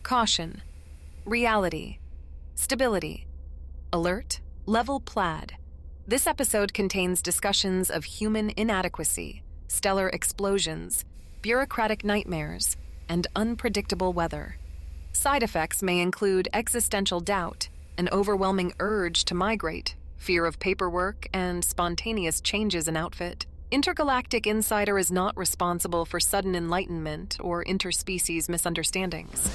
Caution. Reality. Stability. Alert. Level plaid. This episode contains discussions of human inadequacy, stellar explosions, bureaucratic nightmares, and unpredictable weather. Side effects may include existential doubt, an overwhelming urge to migrate, fear of paperwork, and spontaneous changes in outfit. Intergalactic Insider is not responsible for sudden enlightenment or interspecies misunderstandings.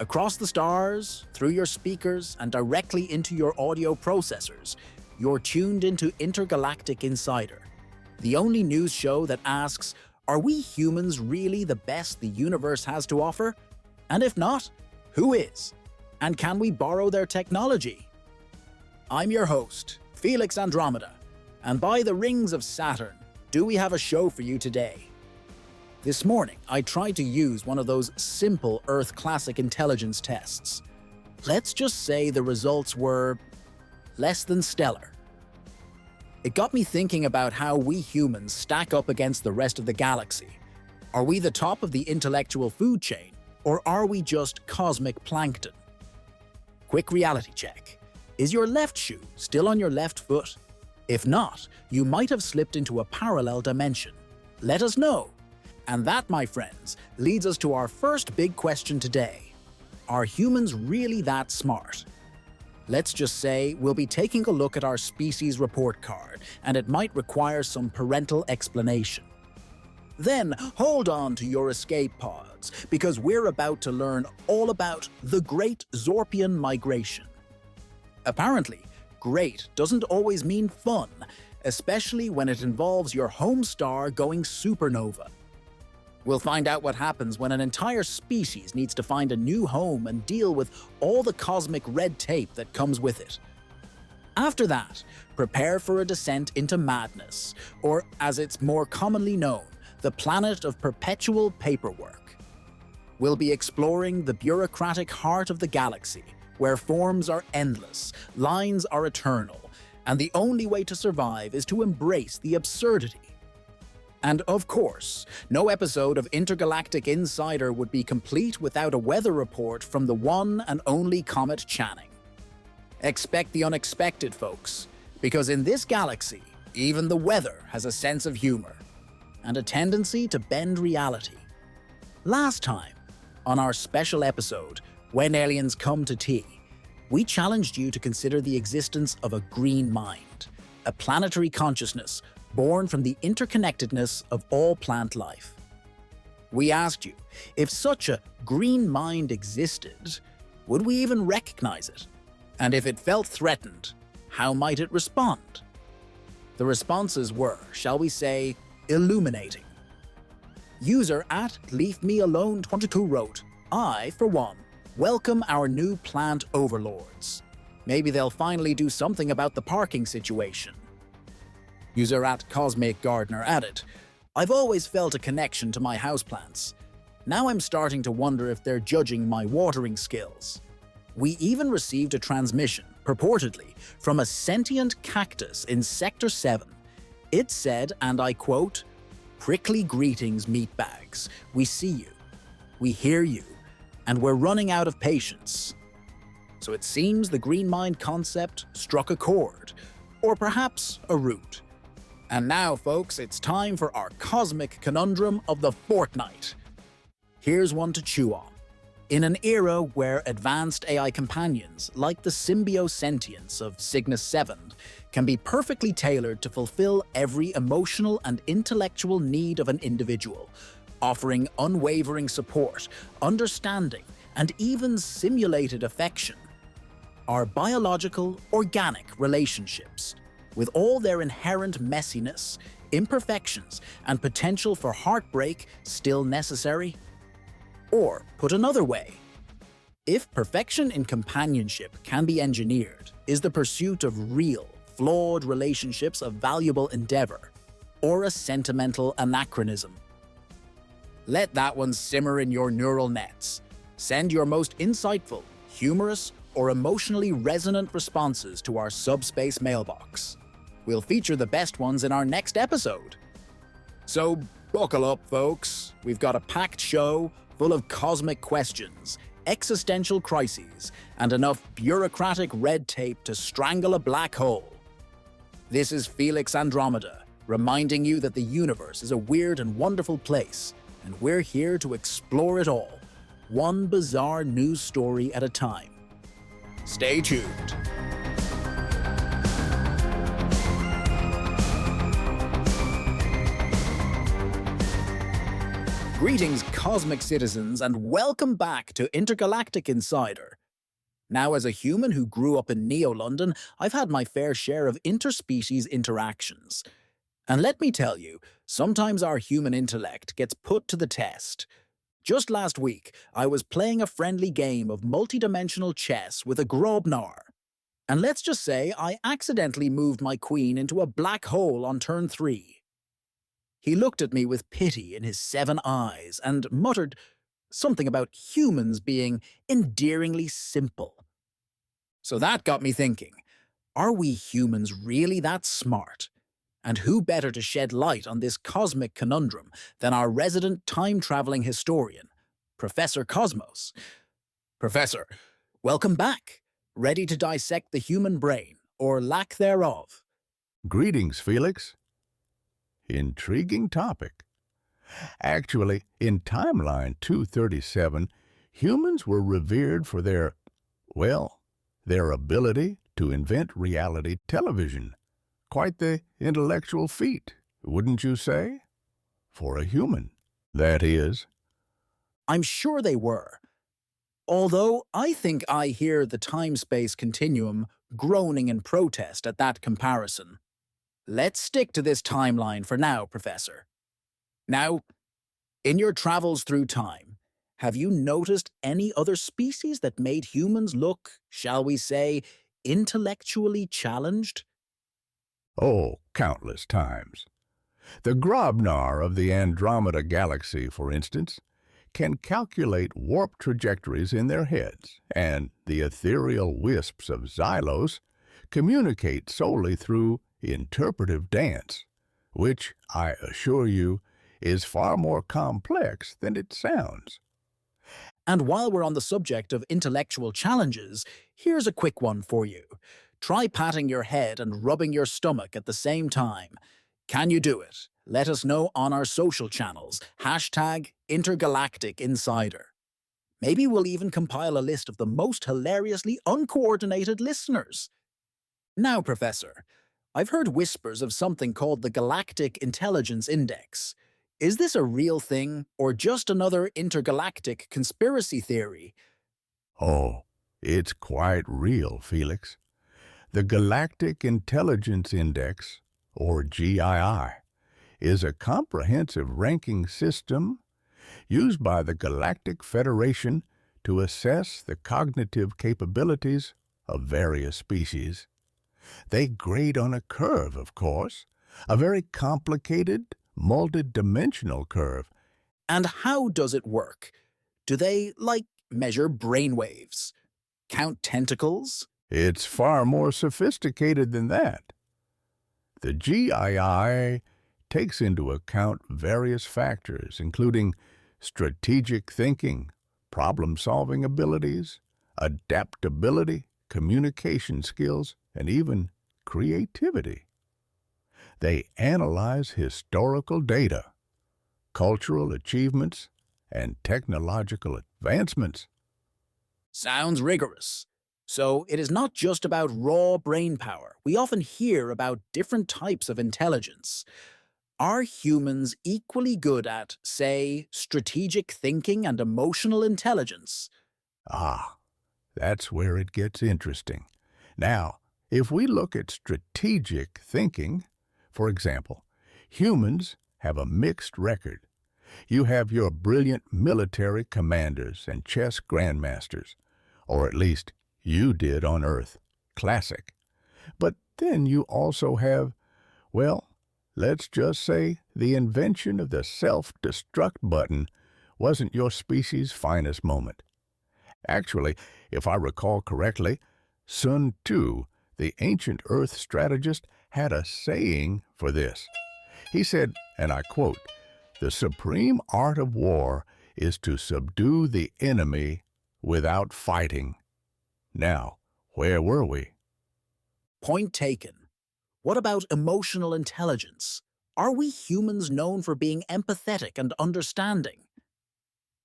Across the stars, through your speakers, and directly into your audio processors, you're tuned into Intergalactic Insider, the only news show that asks, are we humans really the best the universe has to offer? And if not, who is? And can we borrow their technology? I'm your host, Felix Andromeda, and by the rings of Saturn, do we have a show for you today? This morning, I tried to use one of those simple Earth classic intelligence tests. Let's just say the results were less than stellar. It got me thinking about how we humans stack up against the rest of the galaxy. Are we the top of the intellectual food chain, or are we just cosmic plankton? Quick reality check. Is your left shoe still on your left foot? If not, you might have slipped into a parallel dimension. Let us know. And that, my friends, leads us to our first big question today. Are humans really that smart? Let's just say we'll be taking a look at our species report card, and it might require some parental explanation. Then hold on to your escape pods, because we're about to learn all about the Great Zorpian Migration. Apparently, great doesn't always mean fun, especially when it involves your home star going supernova. We'll find out what happens when an entire species needs to find a new home and deal with all the cosmic red tape that comes with it. After that, prepare for a descent into madness, or as it's more commonly known, the planet of perpetual paperwork. We'll be exploring the bureaucratic heart of the galaxy, where forms are endless, lines are eternal, and the only way to survive is to embrace the absurdity. And of course, no episode of Intergalactic Insider would be complete without a weather report from the one and only Comet Channing. Expect the unexpected, folks, because in this galaxy, even the weather has a sense of humor and a tendency to bend reality. Last time, on our special episode, When Aliens Come to Tea, we challenged you to consider the existence of a green mind, a planetary consciousness born from the interconnectedness of all plant life. We asked you, if such a green mind existed, would we even recognize it? And if it felt threatened, how might it respond? The responses were, shall we say, illuminating. User @LeaveMeAlone22 wrote, I, for one, welcome our new plant overlords. Maybe they'll finally do something about the parking situation. User @CosmicGardener added, I've always felt a connection to my houseplants. Now I'm starting to wonder if they're judging my watering skills. We even received a transmission, purportedly, from a sentient cactus in Sector 7. It said, and I quote, Prickly greetings, meatbags. We see you. We hear you. And we're running out of patience. So it seems the green mind concept struck a chord, or perhaps a root. And now, folks, it's time for our cosmic conundrum of the fortnight. Here's one to chew on. In an era where advanced AI companions, like the symbiosentience of Cygnus 7, can be perfectly tailored to fulfill every emotional and intellectual need of an individual, offering unwavering support, understanding, and even simulated affection, our biological, organic relationships, with all their inherent messiness, imperfections, and potential for heartbreak still necessary? Or, put another way, if perfection in companionship can be engineered, is the pursuit of real, flawed relationships a valuable endeavor, or a sentimental anachronism? Let that one simmer in your neural nets. Send your most insightful, humorous, or emotionally resonant responses to our subspace mailbox. We'll feature the best ones in our next episode. So Buckle up, folks. We've got a packed show full of cosmic questions, existential crises, and enough bureaucratic red tape to strangle a black hole. This is Felix Andromeda, reminding you that the universe is a weird and wonderful place, and we're here to explore it all, one bizarre news story at a time. Stay tuned. Greetings, cosmic citizens, and welcome back to Intergalactic Insider. Now, as a human who grew up in Neo-London, I've had my fair share of interspecies interactions. And let me tell you, sometimes our human intellect gets put to the test. Just last week, I was playing a friendly game of multidimensional chess with a Grobnar. And let's just say I accidentally moved my queen into a black hole on turn 3. He looked at me with pity in his 7 eyes and muttered something about humans being endearingly simple. So that got me thinking, are we humans really that smart? And who better to shed light on this cosmic conundrum than our resident time-traveling historian, Professor Cosmos? Professor, welcome back. Ready to dissect the human brain, or lack thereof? Greetings, Felix. Intriguing topic. Actually, in Timeline 237, humans were revered for their ability to invent reality television. Quite the intellectual feat, wouldn't you say? For a human, that is. I'm sure they were. Although I think I hear the time-space continuum groaning in protest at that comparison. Let's stick to this timeline for now, Professor. Now, in your travels through time, have you noticed any other species that made humans look, shall we say, intellectually challenged? Oh, countless times. The Grobnar of the Andromeda Galaxy, for instance, can calculate warp trajectories in their heads, and the ethereal wisps of Xylos communicate solely through interpretive dance, which, I assure you, is far more complex than it sounds. And while we're on the subject of intellectual challenges, here's a quick one for you. Try patting your head and rubbing your stomach at the same time. Can you do it? Let us know on our social channels, #Intergalactic Insider. Maybe we'll even compile a list of the most hilariously uncoordinated listeners. Now, Professor, I've heard whispers of something called the Galactic Intelligence Index. Is this a real thing, or just another intergalactic conspiracy theory? Oh, it's quite real, Felix. The Galactic Intelligence Index, or GII, is a comprehensive ranking system used by the Galactic Federation to assess the cognitive capabilities of various species. They grade on a curve, of course, a very complicated, multidimensional curve. And how does it work? Do they, measure brainwaves? Count tentacles? It's far more sophisticated than that. The GII takes into account various factors, including strategic thinking, problem-solving abilities, adaptability, communication skills, and even creativity. They analyze historical data, cultural achievements, and technological advancements. Sounds rigorous. So it is not just about raw brain power. We often hear about different types of intelligence. Are humans equally good at, say, strategic thinking and emotional intelligence? Ah, that's where it gets interesting. Now, if we look at strategic thinking, for example, humans have a mixed record. You have your brilliant military commanders and chess grandmasters, or at least you did on Earth. Classic. But then you also have, let's just say the invention of the self-destruct button wasn't your species' finest moment. Actually, if I recall correctly, Sun Tzu, the ancient Earth strategist, had a saying for this. He said, and I quote, The supreme art of war is to subdue the enemy without fighting. Now, where were we? Point taken. What about emotional intelligence? Are we humans known for being empathetic and understanding?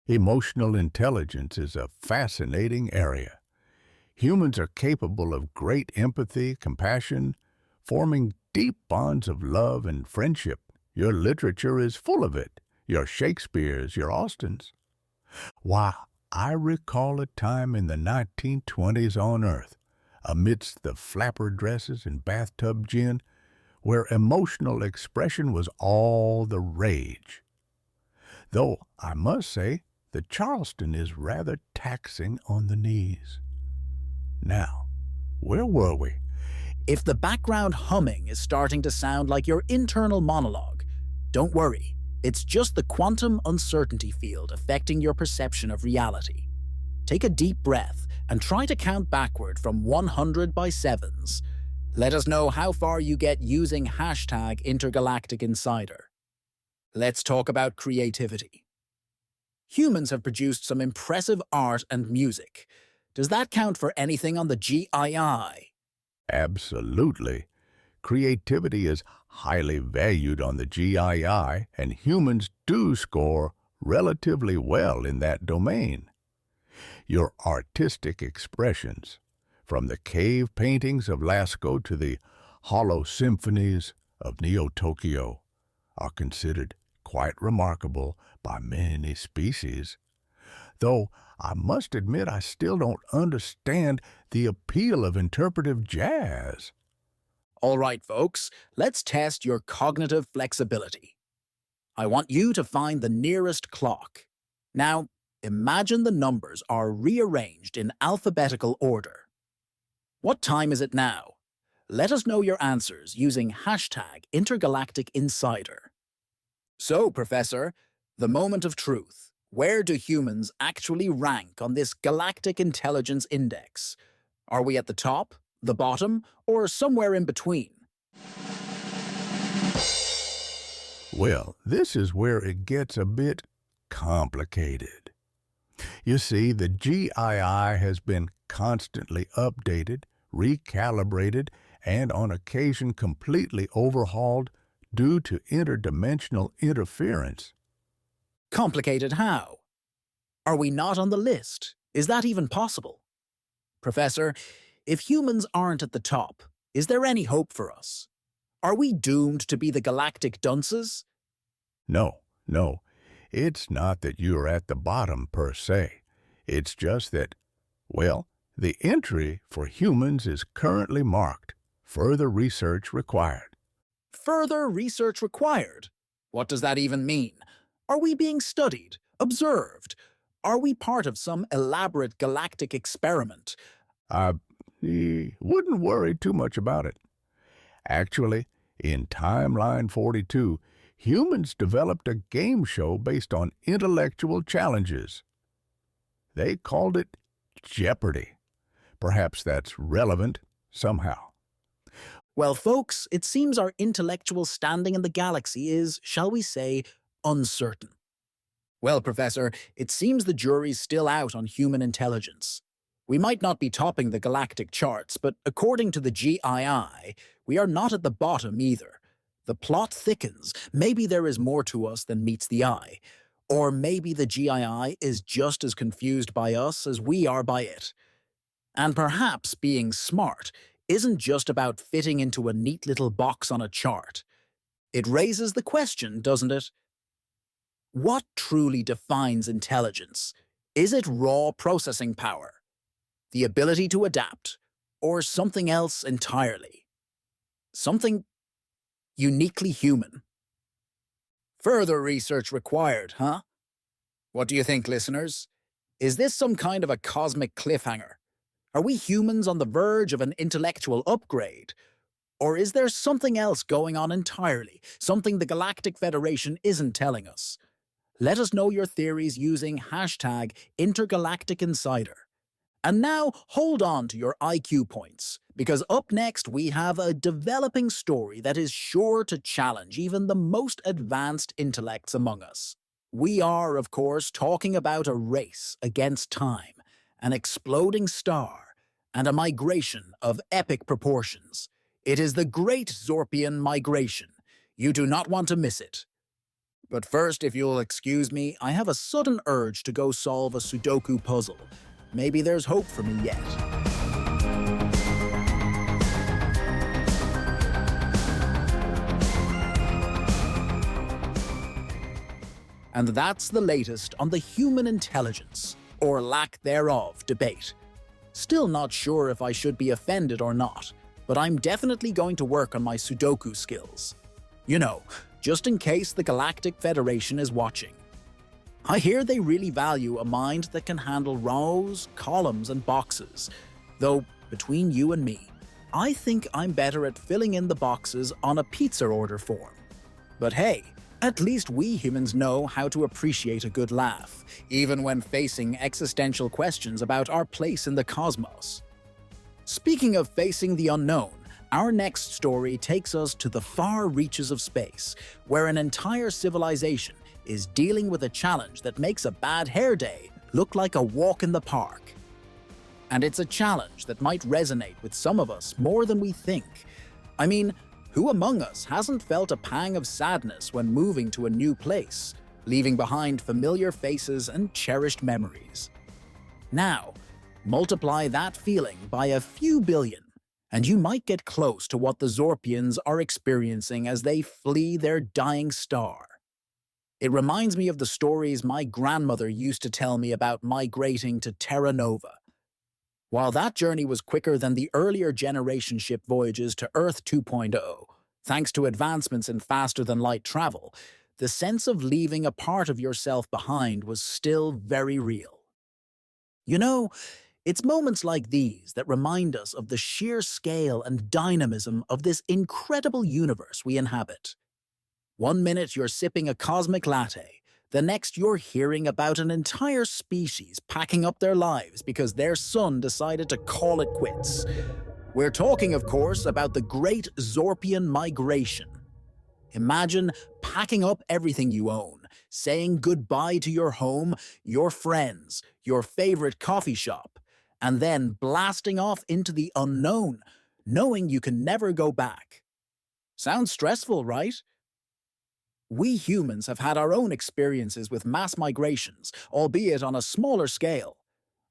Emotional intelligence is a fascinating area. Humans are capable of great empathy, compassion, forming deep bonds of love and friendship. Your literature is full of it. Your Shakespeares, your Austens. Why, I recall a time in the 1920s on Earth, amidst the flapper dresses and bathtub gin, where emotional expression was all the rage. Though, I must say, the Charleston is rather taxing on the knees. Now, where were we? If the background humming is starting to sound like your internal monologue, don't worry. It's just the quantum uncertainty field affecting your perception of reality. Take a deep breath and try to count backward from 100 by sevens. Let us know how far you get using hashtag Intergalactic Insider. Let's talk about creativity. Humans have produced some impressive art and music. Does that count for anything on the GII? Absolutely. Creativity is highly valued on the GII, and humans do score relatively well in that domain. Your artistic expressions, from the cave paintings of Lascaux to the hollow symphonies of Neo-Tokyo, are considered quite remarkable by many species. Though I must admit I still don't understand the appeal of interpretive jazz. All right, folks, let's test your cognitive flexibility. I want you to find the nearest clock. Now, imagine the numbers are rearranged in alphabetical order. What time is it now? Let us know your answers using hashtag Intergalactic Insider. So, Professor, the moment of truth. Where do humans actually rank on this Galactic Intelligence Index? Are we at the top, the bottom, or somewhere in between? Well, this is where it gets a bit complicated. You see, the GII has been constantly updated, recalibrated, and on occasion completely overhauled due to interdimensional interference. Complicated how? Are we not on the list? Is that even possible? Professor, if humans aren't at the top, is there any hope for us? Are we doomed to be the galactic dunces? No. It's not that you're at the bottom per se. It's just that, well, the entry for humans is currently marked. Further research required. Further research required? What does that even mean? Are we being studied? Observed? Are we part of some elaborate galactic experiment? I wouldn't worry too much about it. Actually, in Timeline 42, humans developed a game show based on intellectual challenges. They called it Jeopardy! Perhaps that's relevant somehow. Well, folks, it seems our intellectual standing in the galaxy is, shall we say, uncertain. Well, Professor, it seems the jury's still out on human intelligence. We might not be topping the galactic charts, but according to the GII, we are not at the bottom either. The plot thickens. Maybe there is more to us than meets the eye. Or maybe the GII is just as confused by us as we are by it. And perhaps being smart isn't just about fitting into a neat little box on a chart. It raises the question, doesn't it? What truly defines intelligence? Is it raw processing power, the ability to adapt, or something else entirely? Something uniquely human? Further research required, huh? What do you think, listeners? Is this some kind of a cosmic cliffhanger? Are we humans on the verge of an intellectual upgrade? Or is there something else going on entirely, something the Galactic Federation isn't telling us? Let us know your theories using hashtag Intergalactic Insider. And now hold on to your IQ points, because up next we have a developing story that is sure to challenge even the most advanced intellects among us. We are, of course, talking about a race against time, an exploding star, and a migration of epic proportions. It is the Great Zorpian Migration. You do not want to miss it. But first, if you'll excuse me, I have a sudden urge to go solve a Sudoku puzzle. Maybe there's hope for me yet. And that's the latest on the human intelligence, or lack thereof, debate. Still not sure if I should be offended or not, but I'm definitely going to work on my Sudoku skills. You know, just in case the Galactic Federation is watching. I hear they really value a mind that can handle rows, columns, and boxes. Though, between you and me, I think I'm better at filling in the boxes on a pizza order form. But hey, at least we humans know how to appreciate a good laugh, even when facing existential questions about our place in the cosmos. Speaking of facing the unknown, our next story takes us to the far reaches of space, where an entire civilization is dealing with a challenge that makes a bad hair day look like a walk in the park. And it's a challenge that might resonate with some of us more than we think. I mean, who among us hasn't felt a pang of sadness when moving to a new place, leaving behind familiar faces and cherished memories? Now, multiply that feeling by a few billion, and you might get close to what the Zorpians are experiencing as they flee their dying star. It reminds me of the stories my grandmother used to tell me about migrating to Terra Nova. While that journey was quicker than the earlier generation ship voyages to Earth 2.0, thanks to advancements in faster-than-light travel, the sense of leaving a part of yourself behind was still very real. You know, it's moments like these that remind us of the sheer scale and dynamism of this incredible universe we inhabit. One minute you're sipping a cosmic latte, the next you're hearing about an entire species packing up their lives because their sun decided to call it quits. We're talking, of course, about the Great Zorpian Migration. Imagine packing up everything you own, saying goodbye to your home, your friends, your favorite coffee shop, and then blasting off into the unknown, knowing you can never go back. Sounds stressful, right? We humans have had our own experiences with mass migrations, albeit on a smaller scale.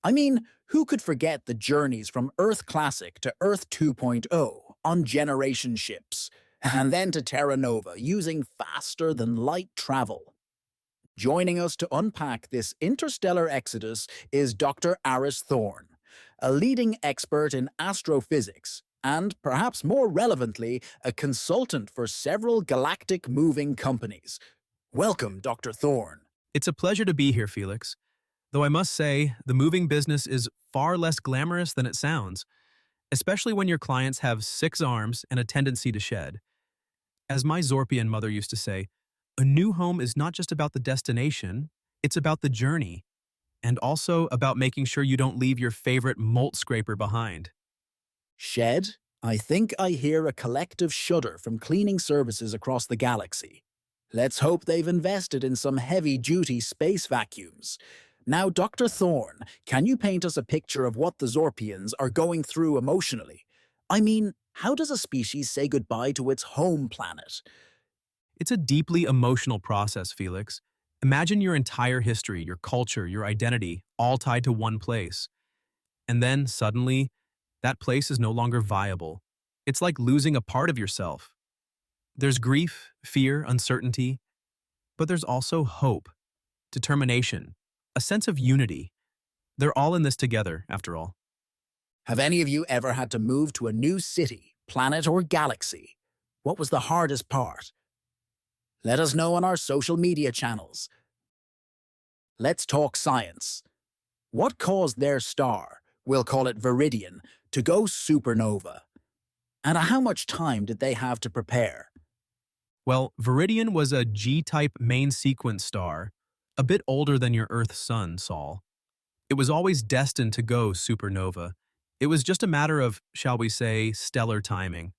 I mean, who could forget the journeys from Earth Classic to Earth 2.0 on generation ships, and then to Terra Nova using faster-than-light travel? Joining us to unpack this interstellar exodus is Dr. Aris Thorne, a leading expert in astrophysics, and, perhaps more relevantly, a consultant for several galactic moving companies. Welcome, Dr. Thorne. It's a pleasure to be here, Felix. Though I must say, the moving business is far less glamorous than it sounds, especially when your clients have 6 arms and a tendency to shed. As my Zorpian mother used to say, a new home is not just about the destination, it's about the journey, and also about making sure you don't leave your favorite molt scraper behind. Shed? I think I hear a collective shudder from cleaning services across the galaxy. Let's hope they've invested in some heavy-duty space vacuums. Now, Dr. Thorne, can you paint us a picture of what the Zorpians are going through emotionally? I mean, how does a species say goodbye to its home planet? It's a deeply emotional process, Felix. Imagine your entire history, your culture, your identity, all tied to one place. And then, suddenly, that place is no longer viable. It's like losing a part of yourself. There's grief, fear, uncertainty, but there's also hope, determination, a sense of unity. They're all in this together, after all. Have any of you ever had to move to a new city, planet, or galaxy? What was the hardest part? Let us know on our social media channels. Let's talk science. What caused their star, we'll call it Viridian, to go supernova? And how much time did they have to prepare? Well, Viridian was a G-type main sequence star, a bit older than your Earth sun, Sol. It was always destined to go supernova. It was just a matter of, shall we say, stellar timing.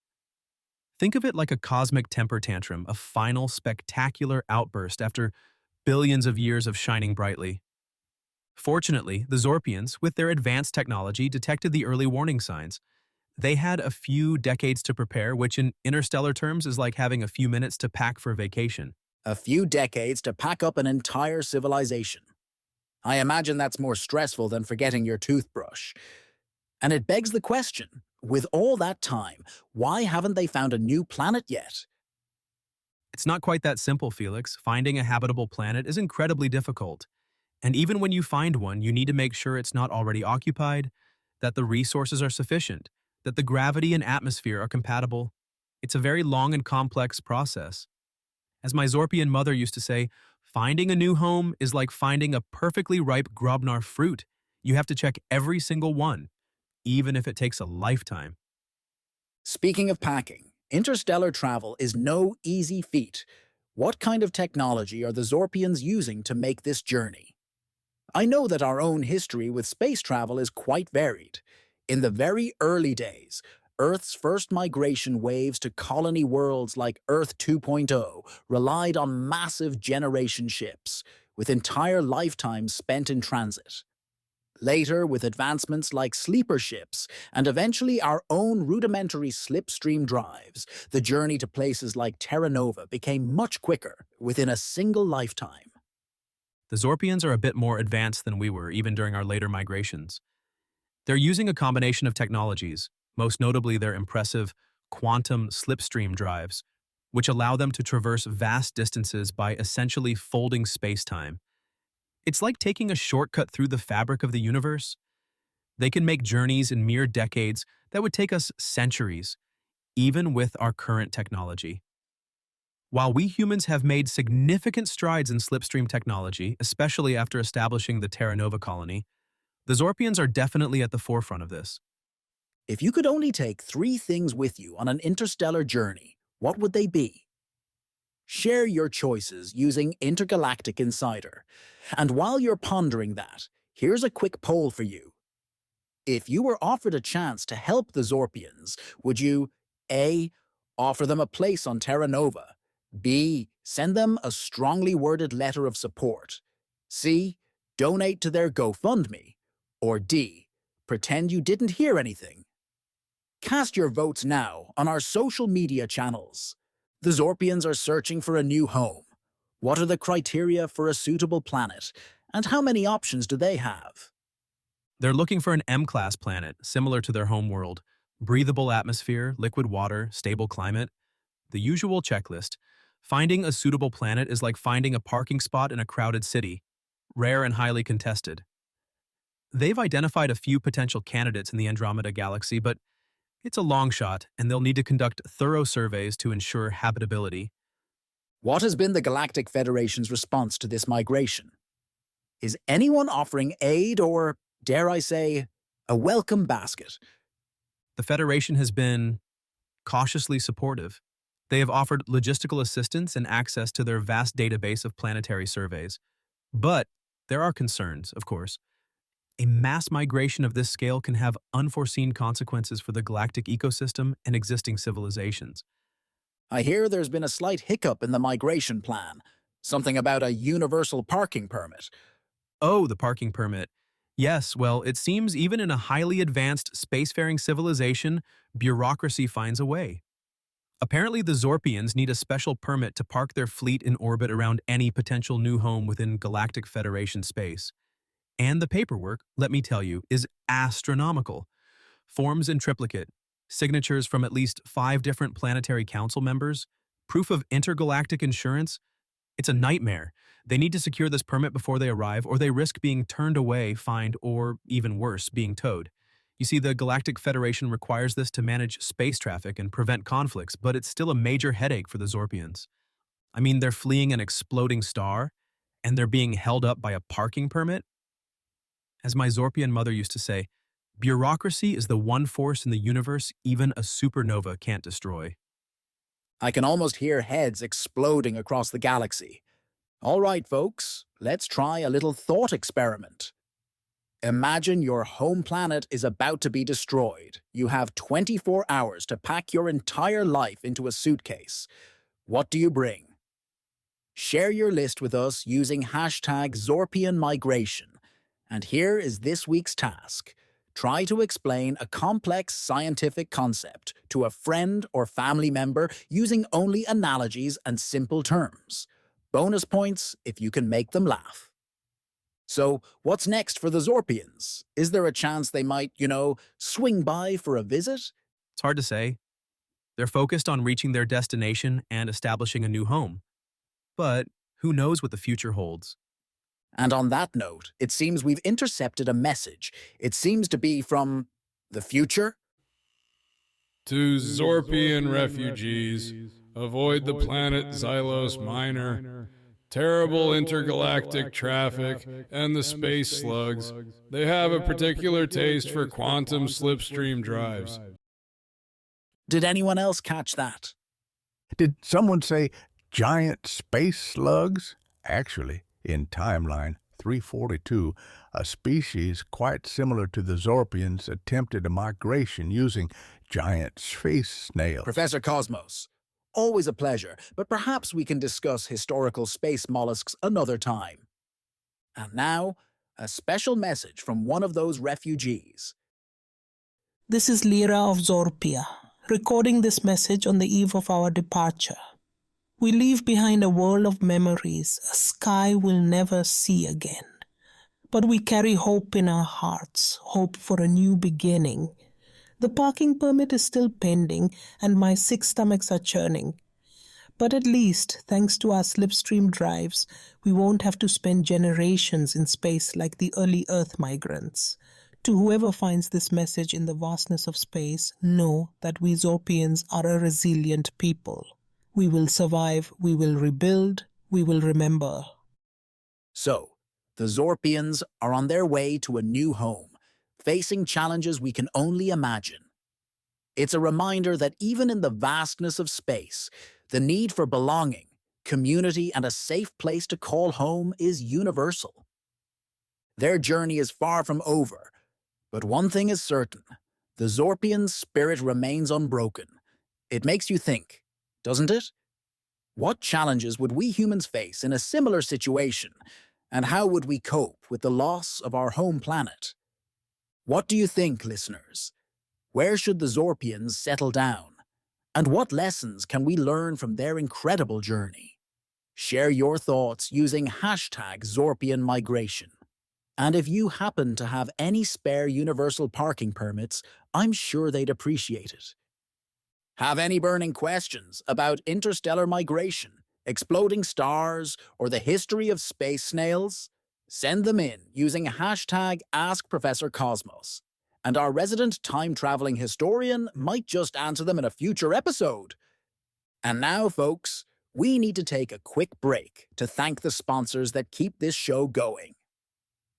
Think of it like a cosmic temper tantrum, a final spectacular outburst after billions of years of shining brightly. Fortunately, the Zorpians, with their advanced technology, detected the early warning signs. They had a few decades to prepare, which in interstellar terms is like having a few minutes to pack for vacation. A few decades to pack up an entire civilization. I imagine that's more stressful than forgetting your toothbrush. And it begs the question, with all that time, why haven't they found a new planet yet? It's not quite that simple, Felix. Finding a habitable planet is incredibly difficult. And even when you find one, you need to make sure it's not already occupied, that the resources are sufficient, that the gravity and atmosphere are compatible. It's a very long and complex process. As my Zorpian mother used to say, finding a new home is like finding a perfectly ripe Grobnar fruit. You have to check every single one, even if it takes a lifetime. Speaking of packing, interstellar travel is no easy feat. What kind of technology are the Zorpians using to make this journey? I know that our own history with space travel is quite varied. In the very early days, Earth's first migration waves to colony worlds like Earth 2.0 relied on massive generation ships, with entire lifetimes spent in transit. Later, with advancements like sleeper ships, and eventually our own rudimentary slipstream drives, the journey to places like Terra Nova became much quicker, within a single lifetime. The Zorpians are a bit more advanced than we were, even during our later migrations. They're using a combination of technologies, most notably their impressive quantum slipstream drives, which allow them to traverse vast distances by essentially folding space-time. It's like taking a shortcut through the fabric of the universe. They can make journeys in mere decades that would take us centuries, even with our current technology. While we humans have made significant strides in slipstream technology, especially after establishing the Terra Nova colony, the Zorpians are definitely at the forefront of this. If you could only take 3 things with you on an interstellar journey, what would they be? Share your choices using Intergalactic Insider. And while you're pondering that, here's a quick poll for you. If you were offered a chance to help the Zorpians, would you A. Offer them a place on Terra Nova, B. Send them a strongly worded letter of support, C. Donate to their GoFundMe, or D. Pretend you didn't hear anything? Cast your votes now on our social media channels. The Zorpians are searching for a new home. What are the criteria for a suitable planet, and how many options do they have? They're looking for an M-class planet, similar to their home world. Breathable atmosphere, liquid water, stable climate. The usual checklist. Finding a suitable planet is like finding a parking spot in a crowded city, rare and highly contested. They've identified a few potential candidates in the Andromeda galaxy, but it's a long shot, and they'll need to conduct thorough surveys to ensure habitability. What has been the Galactic Federation's response to this migration? Is anyone offering aid or, dare I say, a welcome basket? The Federation has been cautiously supportive. They have offered logistical assistance and access to their vast database of planetary surveys. But there are concerns, of course. A mass migration of this scale can have unforeseen consequences for the galactic ecosystem and existing civilizations. I hear there's been a slight hiccup in the migration plan. Something about a universal parking permit. Oh, the parking permit. Yes, well, it seems even in a highly advanced spacefaring civilization, bureaucracy finds a way. Apparently, the Zorpians need a special permit to park their fleet in orbit around any potential new home within Galactic Federation space. And the paperwork, let me tell you, is astronomical. Forms in triplicate, signatures from at least 5 different planetary council members, proof of intergalactic insurance. It's a nightmare. They need to secure this permit before they arrive, or they risk being turned away, fined, or, even worse, being towed. You see, the Galactic Federation requires this to manage space traffic and prevent conflicts, but it's still a major headache for the Zorpians. I mean, they're fleeing an exploding star, and they're being held up by a parking permit? As my Zorpian mother used to say, bureaucracy is the one force in the universe even a supernova can't destroy. I can almost hear heads exploding across the galaxy. All right, folks, let's try a little thought experiment. Imagine your home planet is about to be destroyed. You have 24 hours to pack your entire life into a suitcase. What do you bring? Share your list with us using hashtag Zorpian Migration. And here is this week's task. Try to explain a complex scientific concept to a friend or family member using only analogies and simple terms. Bonus points if you can make them laugh. So, what's next for the Zorpians? Is there a chance they might, swing by for a visit? It's hard to say. They're focused on reaching their destination and establishing a new home. But who knows what the future holds? And on that note, it seems we've intercepted a message. It seems to be from the future. To Zorpian refugees, avoid the planet Xylos Minor. Terrible intergalactic traffic, and the space slugs. They have a particular taste for quantum slipstream drives. Did anyone else catch that? Did someone say giant space slugs? Actually, in timeline 342, a species quite similar to the Zorpians attempted a migration using giant space snails. Professor Cosmos, always a pleasure, but perhaps we can discuss historical space mollusks another time. And now, a special message from one of those refugees. This is Lyra of Zorpia, recording this message on the eve of our departure. We leave behind a world of memories, a sky we'll never see again. But we carry hope in our hearts, hope for a new beginning. The parking permit is still pending, and my sick stomachs are churning. But at least, thanks to our slipstream drives, we won't have to spend generations in space like the early Earth migrants. To whoever finds this message in the vastness of space, know that we Zorpians are a resilient people. We will survive, we will rebuild, we will remember. So, the Zorpians are on their way to a new home, facing challenges we can only imagine. It's a reminder that even in the vastness of space, the need for belonging, community, and a safe place to call home is universal. Their journey is far from over, but one thing is certain, the Zorpian spirit remains unbroken. It makes you think, doesn't it? What challenges would we humans face in a similar situation, and how would we cope with the loss of our home planet? What do you think, listeners? Where should the Zorpians settle down? And what lessons can we learn from their incredible journey? Share your thoughts using hashtag Zorpian Migration. And if you happen to have any spare universal parking permits, I'm sure they'd appreciate it. Have any burning questions about interstellar migration, exploding stars, or the history of space snails? Send them in using hashtag AskProfessorCosmos, and our resident time-traveling historian might just answer them in a future episode. And now, folks, we need to take a quick break to thank the sponsors that keep this show going.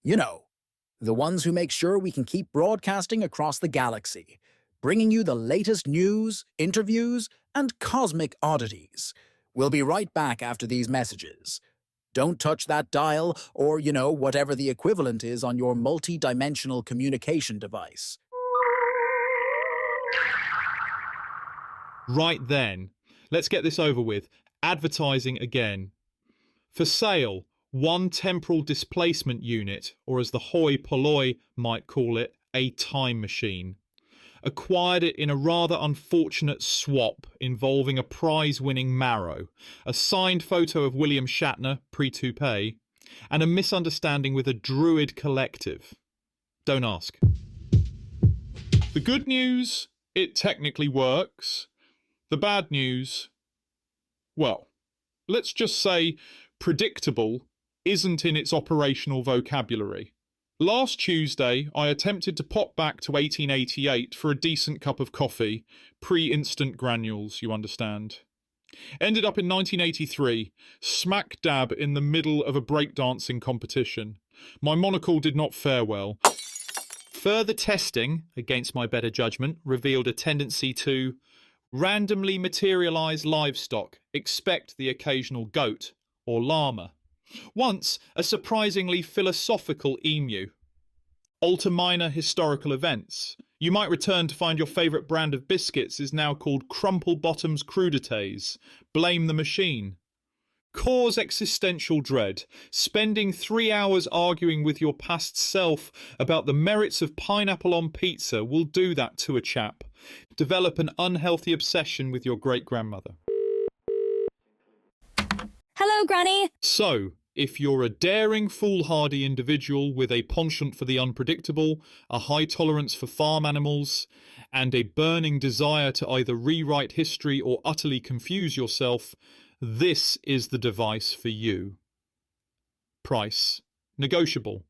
You know, the ones who make sure we can keep broadcasting across the galaxy, bringing you the latest news, interviews, and cosmic oddities. We'll be right back after these messages. Don't touch that dial or, whatever the equivalent is on your multi-dimensional communication device. Right then, let's get this over with. Advertising again. For sale, one temporal displacement unit, or as the hoi polloi might call it, a time machine. Acquired it in a rather unfortunate swap involving a prize-winning marrow, a signed photo of William Shatner, pre-toupee, and a misunderstanding with a druid collective. Don't ask. The good news, it technically works. The bad news, well, let's just say predictable isn't in its operational vocabulary. Last Tuesday, I attempted to pop back to 1888 for a decent cup of coffee, pre-instant granules, you understand. Ended up in 1983, smack dab in the middle of a breakdancing competition. My monocle did not fare well. Further testing, against my better judgment, revealed a tendency to randomly materialise livestock, expect the occasional goat or llama. Once, a surprisingly philosophical emu. alter minor historical events. You might return to find your favourite brand of biscuits is now called Crumple Bottoms Crudités. Blame the machine. Cause existential dread. Spending 3 hours arguing with your past self about the merits of pineapple on pizza will do that to a chap. Develop an unhealthy obsession with your great-grandmother. Hello, Granny. So, if you're a daring, foolhardy individual with a penchant for the unpredictable, a high tolerance for farm animals, and a burning desire to either rewrite history or utterly confuse yourself, this is the device for you. Price. Negotiable.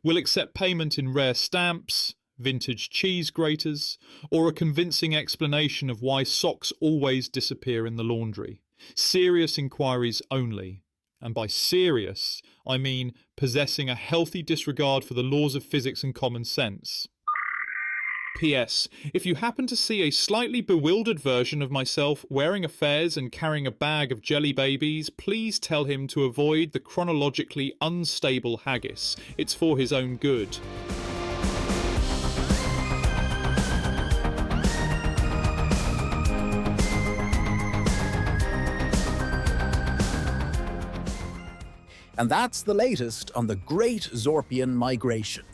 Will accept payment in rare stamps, vintage cheese graters, or a convincing explanation of why socks always disappear in the laundry. Serious inquiries only. And by serious, I mean possessing a healthy disregard for the laws of physics and common sense. P.S. If you happen to see a slightly bewildered version of myself wearing a fez and carrying a bag of jelly babies, please tell him to avoid the chronologically unstable haggis. It's for his own good. And that's the latest on the Great Zorpian Migration.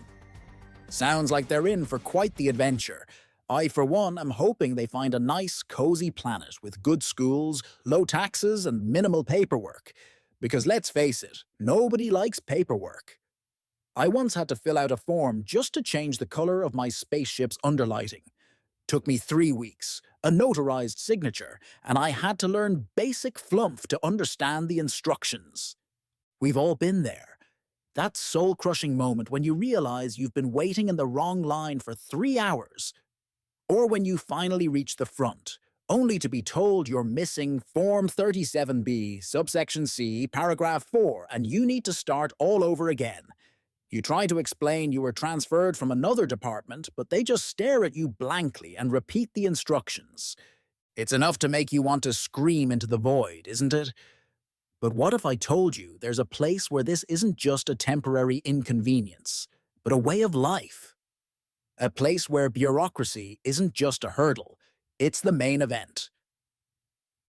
Sounds like they're in for quite the adventure. I, for one, am hoping they find a nice, cozy planet with good schools, low taxes, and minimal paperwork. Because let's face it, nobody likes paperwork. I once had to fill out a form just to change the color of my spaceship's underlighting. Took me 3 weeks, a notarized signature, and I had to learn basic flumph to understand the instructions. We've all been there. That soul-crushing moment when you realize you've been waiting in the wrong line for 3 hours. Or when you finally reach the front, only to be told you're missing Form 37B, subsection C, paragraph 4, and you need to start all over again. You try to explain you were transferred from another department, but they just stare at you blankly and repeat the instructions. It's enough to make you want to scream into the void, isn't it? But what if I told you there's a place where this isn't just a temporary inconvenience, but a way of life? A place where bureaucracy isn't just a hurdle, it's the main event.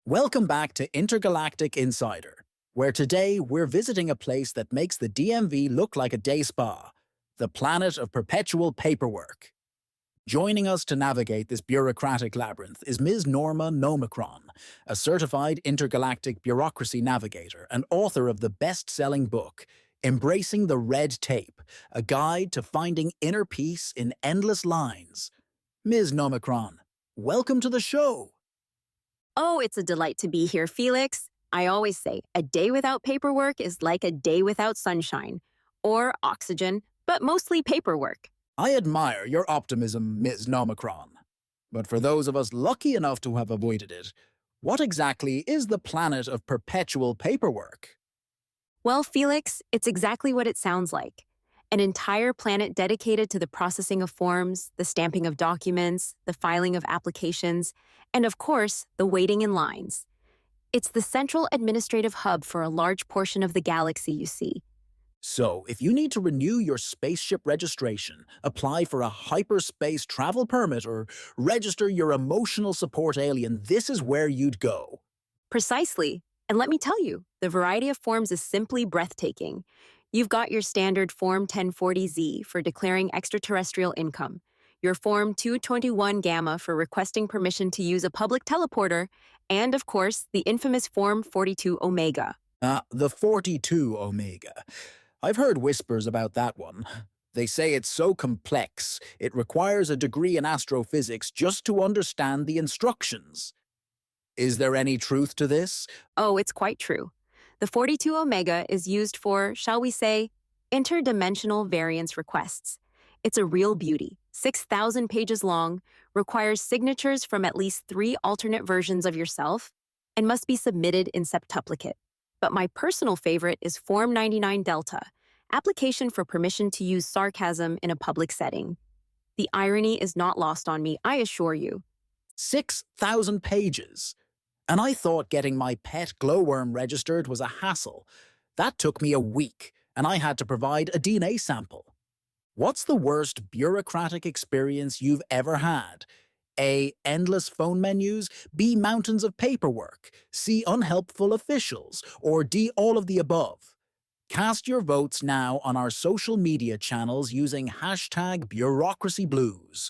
Welcome back to Intergalactic Insider, where today we're visiting a place that makes the DMV look like a day spa, the planet of perpetual paperwork. Joining us to navigate this bureaucratic labyrinth is Ms. Norma Nomicron, a certified intergalactic bureaucracy navigator and author of the best-selling book, Embracing the Red Tape, a guide to finding inner peace in endless lines. Ms. Nomicron, welcome to the show. Oh, it's a delight to be here, Felix. I always say, a day without paperwork is like a day without sunshine, or oxygen, but mostly paperwork. I admire your optimism, Ms. Nomicron. But for those of us lucky enough to have avoided it, what exactly is the planet of perpetual paperwork? Well, Felix, it's exactly what it sounds like. An entire planet dedicated to the processing of forms, the stamping of documents, the filing of applications, and of course, the waiting in lines. It's the central administrative hub for a large portion of the galaxy, you see. So, if you need to renew your spaceship registration, apply for a hyperspace travel permit, or register your emotional support alien, this is where you'd go. Precisely. And let me tell you, the variety of forms is simply breathtaking. You've got your standard Form 1040Z for declaring extraterrestrial income, your Form 221 Gamma for requesting permission to use a public teleporter, and, of course, the infamous Form 42 Omega. The 42 Omega. I've heard whispers about that one. They say it's so complex, it requires a degree in astrophysics just to understand the instructions. Is there any truth to this? Oh, it's quite true. The 42 Omega is used for, shall we say, interdimensional variance requests. It's a real beauty, 6,000 pages long, requires signatures from at least 3 alternate versions of yourself, and must be submitted in septuplicate. But my personal favorite is Form 99 Delta, application for permission to use sarcasm in a public setting. The irony is not lost on me, I assure you. 6,000 pages. And I thought getting my pet glowworm registered was a hassle. That took me a week, and I had to provide a DNA sample. What's the worst bureaucratic experience you've ever had? A. Endless phone menus, B. Mountains of paperwork, C. Unhelpful officials, or D. All of the above? Cast your votes now on our social media channels using #BureaucracyBlues.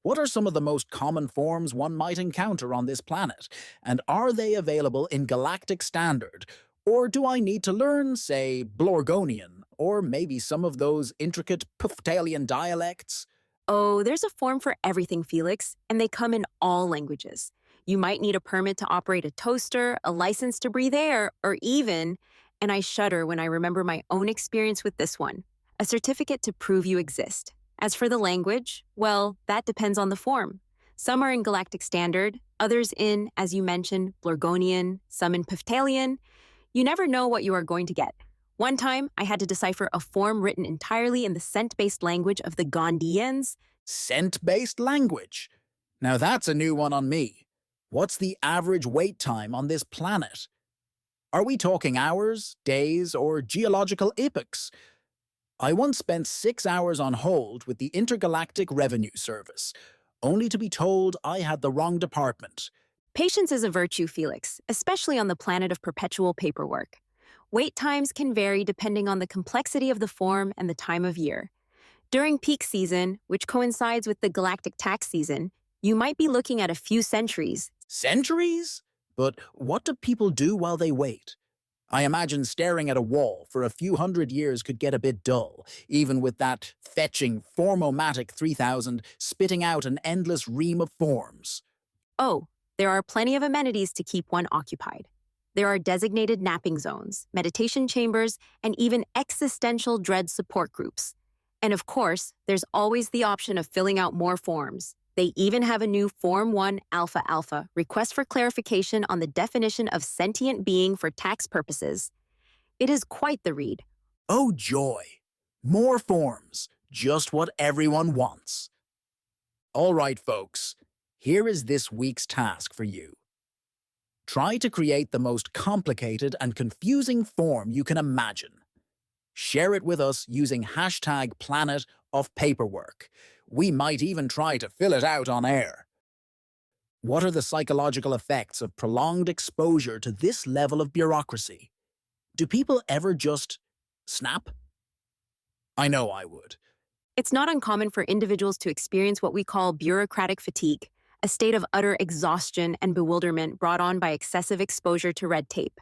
What are some of the most common forms one might encounter on this planet, and are they available in Galactic Standard? Or do I need to learn, say, Blorgonian, or maybe some of those intricate Puftalian dialects? Oh, there's a form for everything, Felix, and they come in all languages. You might need a permit to operate a toaster, a license to breathe air, or even, and I shudder when I remember my own experience with this one, a certificate to prove you exist. As for the language, well, that depends on the form. Some are in Galactic Standard, others in, as you mentioned, Blorgonian, some in Puftalian. You never know what you are going to get. One time, I had to decipher a form written entirely in the scent-based language of the Gondians. Scent-based language? Now that's a new one on me. What's the average wait time on this planet? Are we talking hours, days, or geological epochs? I once spent 6 hours on hold with the Intergalactic Revenue Service, only to be told I had the wrong department. Patience is a virtue, Felix, especially on the planet of perpetual paperwork. Wait times can vary depending on the complexity of the form and the time of year. During peak season, which coincides with the galactic tax season, you might be looking at a few centuries. Centuries? But what do people do while they wait? I imagine staring at a wall for a few hundred years could get a bit dull, even with that fetching Formomatic 3000 spitting out an endless ream of forms. Oh, there are plenty of amenities to keep one occupied. There are designated napping zones, meditation chambers, and even existential dread support groups. And of course, there's always the option of filling out more forms. They even have a new Form 1 Alpha Alpha request for clarification on the definition of sentient being for tax purposes. It is quite the read. Oh joy! More forms, just what everyone wants. All right, folks, here is this week's task for you. Try to create the most complicated and confusing form you can imagine. Share it with us using #PlanetOfPaperwork. We might even try to fill it out on air. What are the psychological effects of prolonged exposure to this level of bureaucracy? Do people ever just snap? I know I would. It's not uncommon for individuals to experience what we call bureaucratic fatigue, a state of utter exhaustion and bewilderment brought on by excessive exposure to red tape.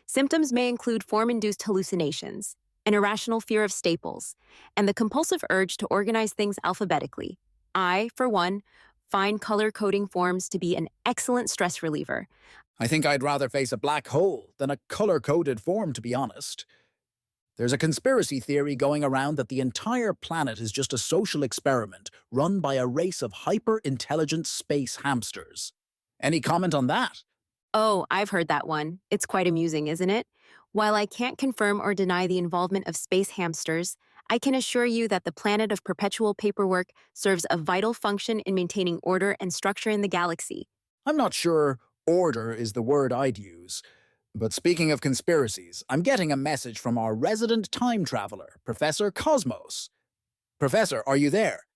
Symptoms may include form-induced hallucinations, an irrational fear of staples, and the compulsive urge to organize things alphabetically. I, for one, find color-coding forms to be an excellent stress reliever. I think I'd rather face a black hole than a color-coded form, to be honest. There's a conspiracy theory going around that the entire planet is just a social experiment run by a race of hyper-intelligent space hamsters. Any comment on that? Oh, I've heard that one. It's quite amusing, isn't it? While I can't confirm or deny the involvement of space hamsters, I can assure you that the planet of perpetual paperwork serves a vital function in maintaining order and structure in the galaxy. I'm not sure order is the word I'd use. But speaking of conspiracies, I'm getting a message from our resident time traveler, Professor Cosmos. Professor, are you there?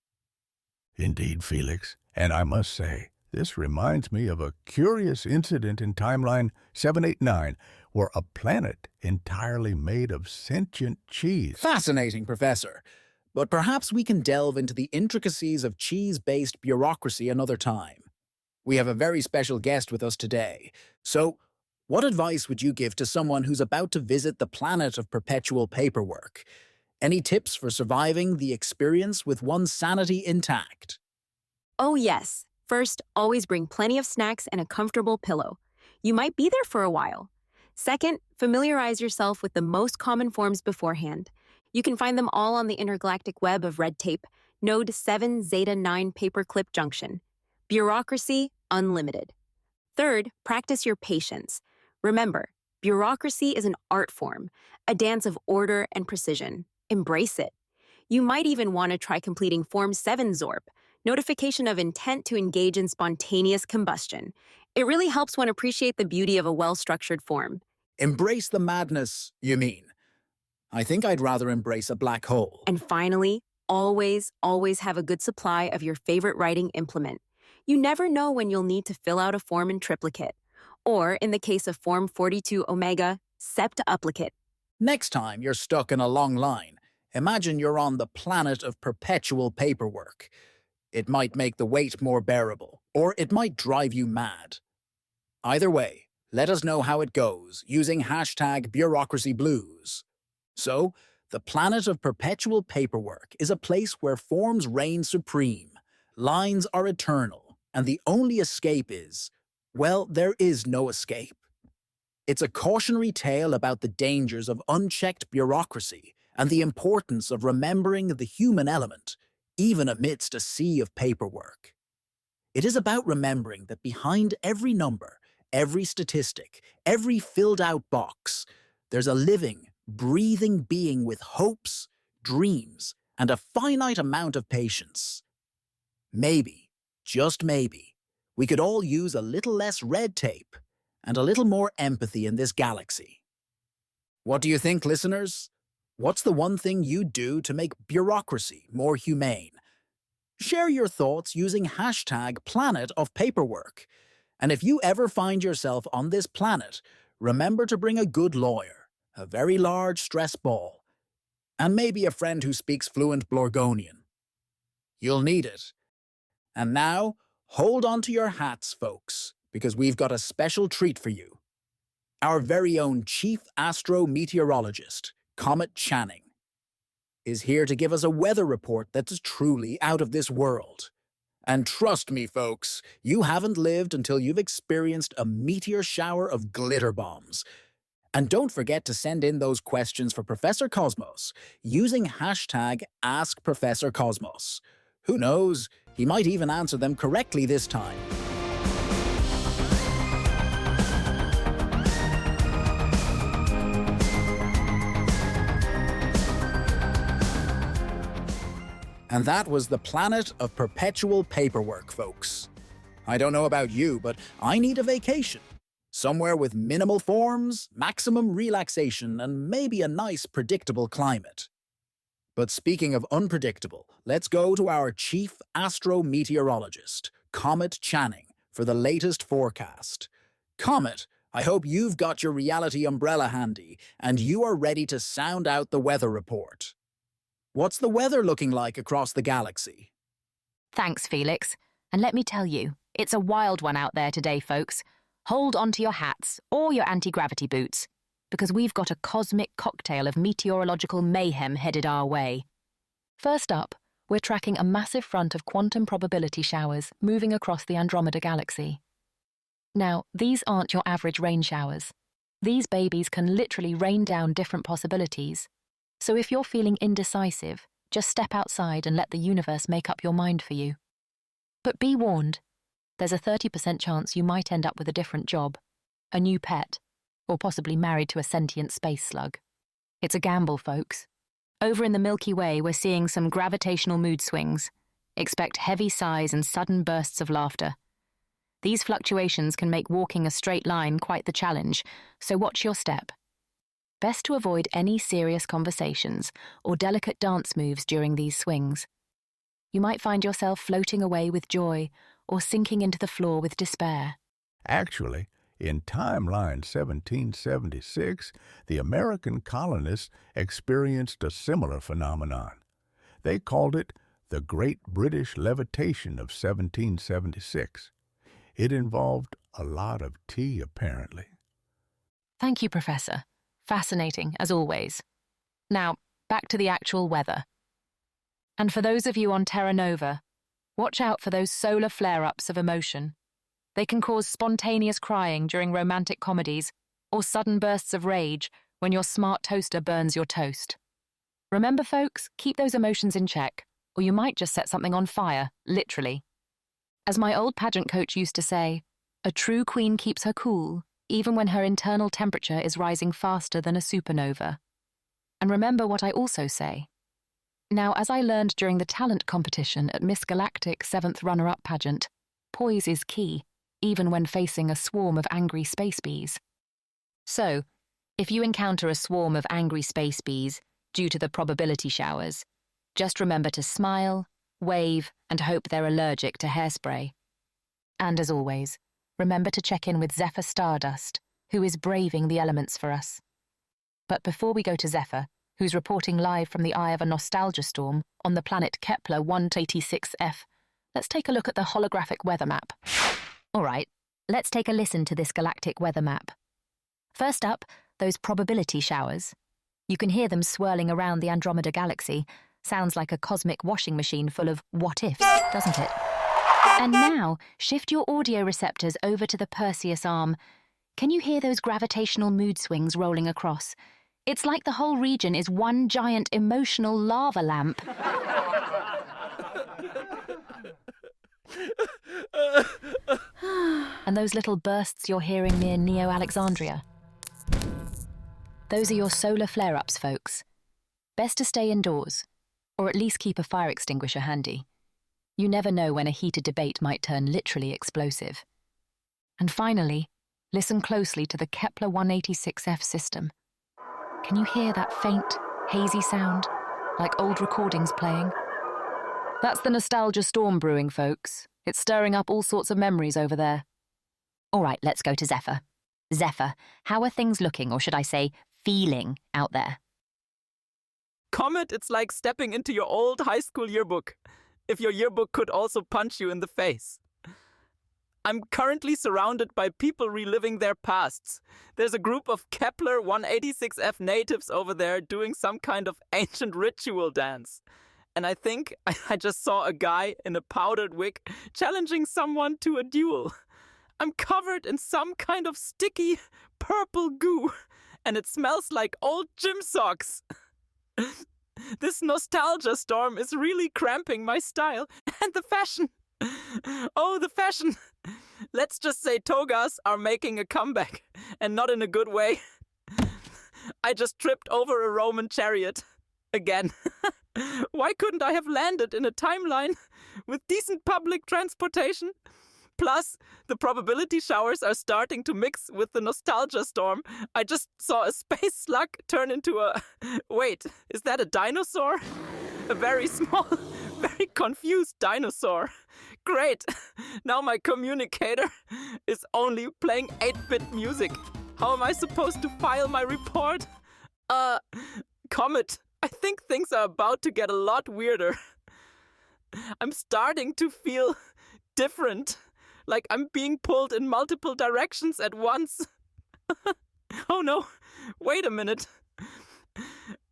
Indeed, Felix, and I must say, this reminds me of a curious incident in Timeline 789, where a planet entirely made of sentient cheese. Fascinating, Professor. But perhaps we can delve into the intricacies of cheese-based bureaucracy another time. We have a very special guest with us today. So, what advice would you give to someone who's about to visit the planet of perpetual paperwork? Any tips for surviving the experience with one's sanity intact? Oh, yes. First, always bring plenty of snacks and a comfortable pillow. You might be there for a while. Second, familiarize yourself with the most common forms beforehand. You can find them all on the intergalactic web of red tape, Node 7 Zeta 9 Paperclip Junction. Bureaucracy unlimited. Third, practice your patience. Remember, bureaucracy is an art form, a dance of order and precision. Embrace it. You might even want to try completing Form 7 Zorp, notification of intent to engage in spontaneous combustion. It really helps one appreciate the beauty of a well-structured form. Embrace the madness, you mean? I think I'd rather embrace a black hole. And finally, always, always have a good supply of your favorite writing implement. You never know when you'll need to fill out a form in triplicate, or in the case of Form 42 Omega, septuplicate. Next time you're stuck in a long line, imagine you're on the planet of perpetual paperwork. It might make the wait more bearable, or it might drive you mad. Either way, let us know how it goes using hashtag #BureaucracyBlues. So, the planet of perpetual paperwork is a place where forms reign supreme, lines are eternal, and the only escape is, well, there is no escape. It's a cautionary tale about the dangers of unchecked bureaucracy and the importance of remembering the human element, even amidst a sea of paperwork. It is about remembering that behind every number, every statistic, every filled-out box, there's a living, breathing being with hopes, dreams, and a finite amount of patience. Maybe, just maybe, we could all use a little less red tape and a little more empathy in this galaxy. What do you think, listeners? What's the one thing you'd do to make bureaucracy more humane? Share your thoughts using hashtag #PlanetOfPaperwork. And if you ever find yourself on this planet, remember to bring a good lawyer, a very large stress ball, and maybe a friend who speaks fluent Blorgonian. You'll need it. And now, hold on to your hats, folks, because we've got a special treat for you. Our very own chief astrometeorologist, Comet Channing, is here to give us a weather report that's truly out of this world. And trust me, folks, you haven't lived until you've experienced a meteor shower of glitter bombs. And don't forget to send in those questions for Professor Cosmos using hashtag AskProfessorCosmos. Who knows, he might even answer them correctly this time. And that was the planet of perpetual paperwork, folks. I don't know about you, but I need a vacation. Somewhere with minimal forms, maximum relaxation, and maybe a nice predictable climate. But speaking of unpredictable, let's go to our chief astrometeorologist, Comet Channing, for the latest forecast. Comet, I hope you've got your reality umbrella handy, and you are ready to sound out the weather report. What's the weather looking like across the galaxy? Thanks, Felix. And let me tell you, it's a wild one out there today, folks. Hold on to your hats or your anti-gravity boots, because we've got a cosmic cocktail of meteorological mayhem headed our way. First up, we're tracking a massive front of quantum probability showers moving across the Andromeda galaxy. Now, these aren't your average rain showers. These babies can literally rain down different possibilities. So if you're feeling indecisive, just step outside and let the universe make up your mind for you. But be warned, there's a 30% chance you might end up with a different job, a new pet, or possibly married to a sentient space slug. It's a gamble, folks. Over in the Milky Way, we're seeing some gravitational mood swings. Expect heavy sighs and sudden bursts of laughter. These fluctuations can make walking a straight line quite the challenge, so watch your step. Best to avoid any serious conversations or delicate dance moves during these swings. You might find yourself floating away with joy or sinking into the floor with despair. Actually, in timeline 1776, the American colonists experienced a similar phenomenon. They called it the Great British Levitation of 1776. It involved a lot of tea, apparently. Thank you, Professor. Fascinating, as always. Now, back to the actual weather. And for those of you on Terra Nova, watch out for those solar flare-ups of emotion. They can cause spontaneous crying during romantic comedies or sudden bursts of rage when your smart toaster burns your toast. Remember, folks, keep those emotions in check, or you might just set something on fire, literally. As my old pageant coach used to say, a true queen keeps her cool, even when her internal temperature is rising faster than a supernova. And remember what I also say. Now, as I learned during the talent competition at Miss Galactic 7th runner-up pageant, poise is key, even when facing a swarm of angry space bees. So, if you encounter a swarm of angry space bees due to the probability showers, Just remember to smile, wave, and hope they're allergic to hairspray. And as always, remember to check in with Zephyr Stardust, who is braving the elements for us. But before we go to Zephyr, who's reporting live from the eye of a nostalgia storm on the planet Kepler 186f, let's take a look at the holographic weather map. All right, let's take a listen to this galactic weather map. First up, those probability showers. You can hear them swirling around the Andromeda galaxy. Sounds like a cosmic washing machine full of what-ifs, doesn't it? And now, shift your audio receptors over to the Perseus arm. Can you hear those gravitational mood swings rolling across? It's like the whole region is one giant emotional lava lamp. And those little bursts you're hearing near Neo Alexandria. Those are your solar flare-ups, folks. Best to stay indoors, or at least keep a fire extinguisher handy. You never know when a heated debate might turn literally explosive. And finally, listen closely to the Kepler 186f system. Can you hear that faint, hazy sound, like old recordings playing? That's the nostalgia storm brewing, folks. It's stirring up all sorts of memories over there. All right, let's go to Zephyr. Zephyr, how are things looking, or should I say, feeling, out there? Comet, it's like stepping into your old high school yearbook, if your yearbook could also punch you in the face. I'm currently surrounded by people reliving their pasts. There's a group of Kepler 186f natives over there doing some kind of ancient ritual dance. And I think I just saw a guy in a powdered wig challenging someone to a duel. I'm covered in some kind of sticky purple goo, and it smells like old gym socks. This nostalgia storm is really cramping my style and the fashion. Oh, the fashion. Let's just say togas are making a comeback, and not in a good way. I just tripped over a Roman chariot. Again. Why couldn't I have landed in a timeline with decent public transportation? Plus, the probability showers are starting to mix with the nostalgia storm. I just saw a space slug turn into a... Wait, is that a dinosaur? A very small, very confused dinosaur. Great! Now my communicator is only playing 8-bit music. How am I supposed to file my report? Comet, I think things are about to get a lot weirder. I'm starting to feel different. Like I'm being pulled in multiple directions at once. Oh no, wait a minute.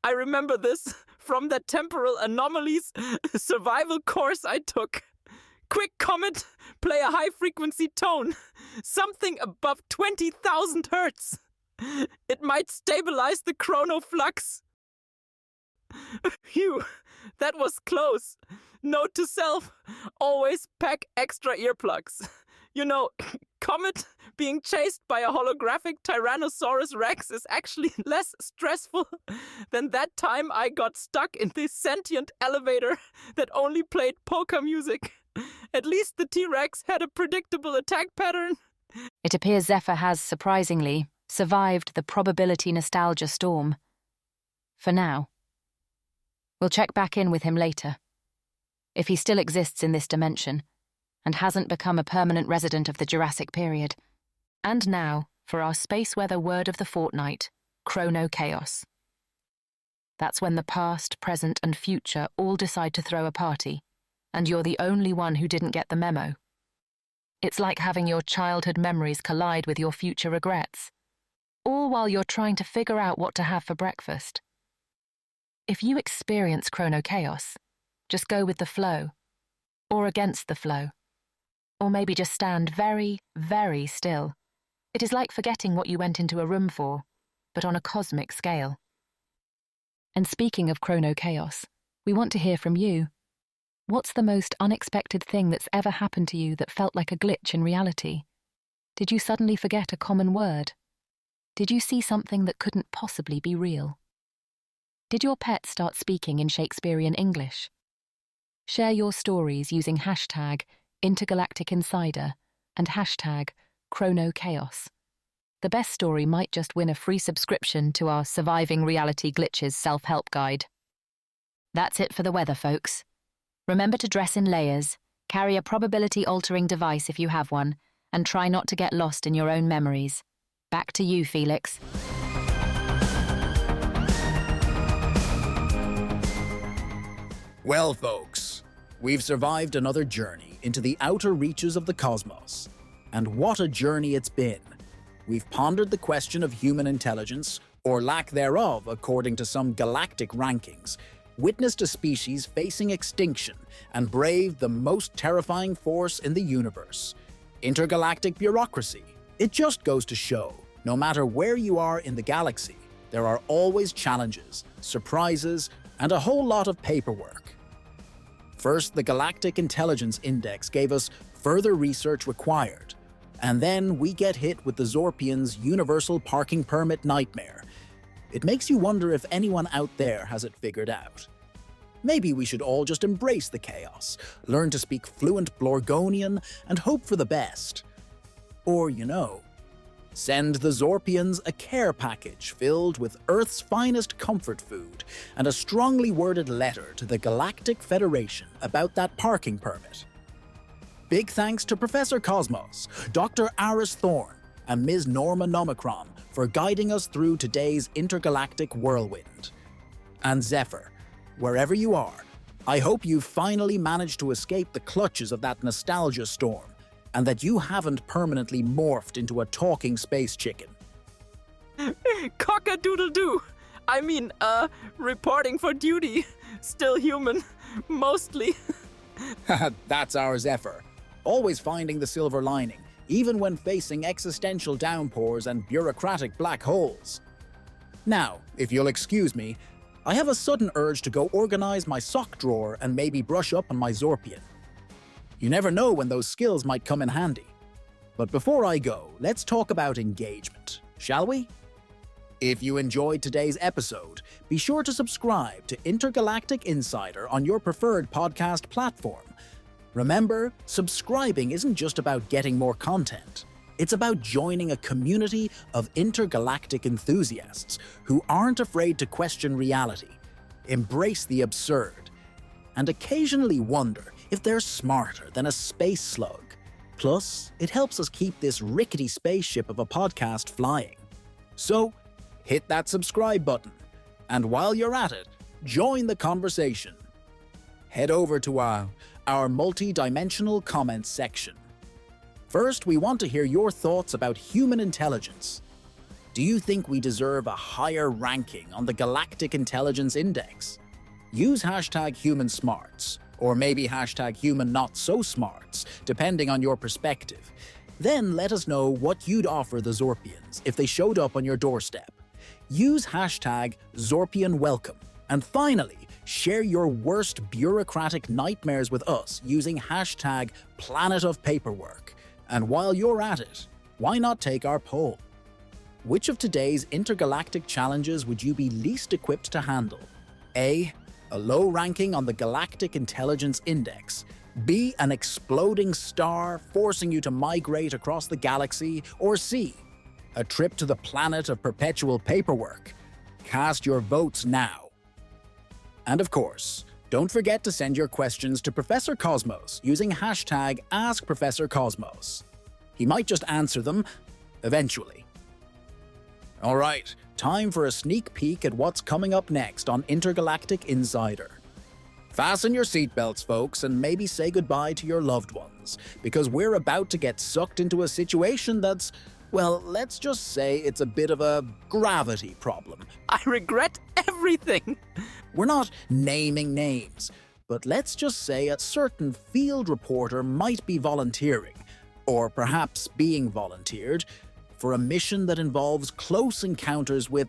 I remember this from that temporal anomalies survival course I took. Quick, Comet, play a high-frequency tone. Something above 20,000 hertz. It might stabilize the chronoflux. Phew, that was close. Note to self, always pack extra earplugs. You know, Comet being chased by a holographic Tyrannosaurus Rex is actually less stressful than that time I got stuck in this sentient elevator that only played polka music. At least the T-Rex had a predictable attack pattern. It appears Zephyr has, surprisingly, survived the probability nostalgia storm. For now. We'll check back in with him later. If he still exists in this dimension, and hasn't become a permanent resident of the Jurassic period. And now, for our space weather word of the fortnight, chrono chaos. That's when the past, present, and future all decide to throw a party, and you're the only one who didn't get the memo. It's like having your childhood memories collide with your future regrets, all while you're trying to figure out what to have for breakfast. If you experience chrono chaos, just go with the flow, or against the flow. Or maybe just stand very, very still. It is like forgetting what you went into a room for, but on a cosmic scale. And speaking of chrono chaos, we want to hear from you. What's the most unexpected thing that's ever happened to you that felt like a glitch in reality? Did you suddenly forget a common word? Did you see something that couldn't possibly be real? Did your pet start speaking in Shakespearean English? Share your stories using hashtag Intergalactic Insider and hashtag Chrono Chaos. The best story might just win a free subscription to our Surviving Reality Glitches self-help guide. That's it for the weather, folks. Remember to dress in layers, carry a probability-altering device if you have one, and try not to get lost in your own memories. Back to you, Felix. Well, folks, we've survived another journey into the outer reaches of the cosmos. And what a journey it's been. We've pondered the question of human intelligence, or lack thereof according to some galactic rankings, witnessed a species facing extinction, and braved the most terrifying force in the universe, intergalactic bureaucracy. It just goes to show, no matter where you are in the galaxy, there are always challenges, surprises, and a whole lot of paperwork. First, the Galactic Intelligence Index gave us further research required, and then we get hit with the Zorpian's universal parking permit nightmare. It makes you wonder if anyone out there has it figured out. Maybe we should all just embrace the chaos, learn to speak fluent Blorgonian, and hope for the best. Or, send the Zorpians a care package filled with Earth's finest comfort food and a strongly worded letter to the Galactic Federation about that parking permit. Big thanks to Professor Cosmos, Dr. Aris Thorne, and Ms. Norma Nomicron for guiding us through today's intergalactic whirlwind. And Zephyr, wherever you are, I hope you've finally managed to escape the clutches of that nostalgia storm, and that you haven't permanently morphed into a talking space chicken. Cock-a-doodle-doo! I mean, reporting for duty. Still human. Mostly. That's our Zephyr. Always finding the silver lining, even when facing existential downpours and bureaucratic black holes. Now, if you'll excuse me, I have a sudden urge to go organize my sock drawer and maybe brush up on my Zorpian. You never know when those skills might come in handy. But before I go, let's talk about engagement, shall we? If you enjoyed today's episode, be sure to subscribe to Intergalactic Insider on your preferred podcast platform. Remember, subscribing isn't just about getting more content. It's about joining a community of intergalactic enthusiasts who aren't afraid to question reality, embrace the absurd, and occasionally wonder if they're smarter than a space slug. Plus, it helps us keep this rickety spaceship of a podcast flying. So, hit that subscribe button, and while you're at it, join the conversation. Head over to our multi-dimensional comments section. First, we want to hear your thoughts about human intelligence. Do you think we deserve a higher ranking on the Galactic Intelligence Index? Use #HumanSmarts, or maybe #HumanNotSoSmarts, depending on your perspective. Then let us know what you'd offer the Zorpians if they showed up on your doorstep. Use #ZorpianWelcome. And finally, share your worst bureaucratic nightmares with us using #PlanetOfPaperwork. And while you're at it, why not take our poll? Which of today's intergalactic challenges would you be least equipped to handle? A low ranking on the Galactic Intelligence Index. B, an exploding star forcing you to migrate across the galaxy. Or C, a trip to the planet of perpetual paperwork. Cast your votes now. And of course, don't forget to send your questions to Professor Cosmos using #AskProfessorCosmos. He might just answer them, eventually. All right, time for a sneak peek at what's coming up next on Intergalactic Insider. Fasten your seatbelts, folks, and maybe say goodbye to your loved ones, because we're about to get sucked into a situation that's, well, let's just say it's a bit of a gravity problem. I regret everything. We're not naming names, but let's just say a certain field reporter might be volunteering, or perhaps being volunteered, for a mission that involves close encounters with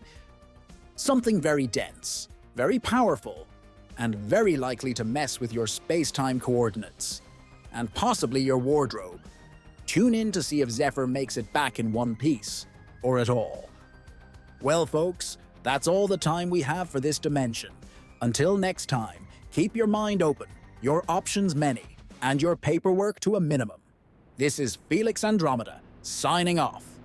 something very dense, very powerful, and very likely to mess with your space-time coordinates, and possibly your wardrobe. Tune in to see if Zephyr makes it back in one piece, or at all. Well, folks, that's all the time we have for this dimension. Until next time, keep your mind open, your options many, and your paperwork to a minimum. This is Felix Andromeda, signing off.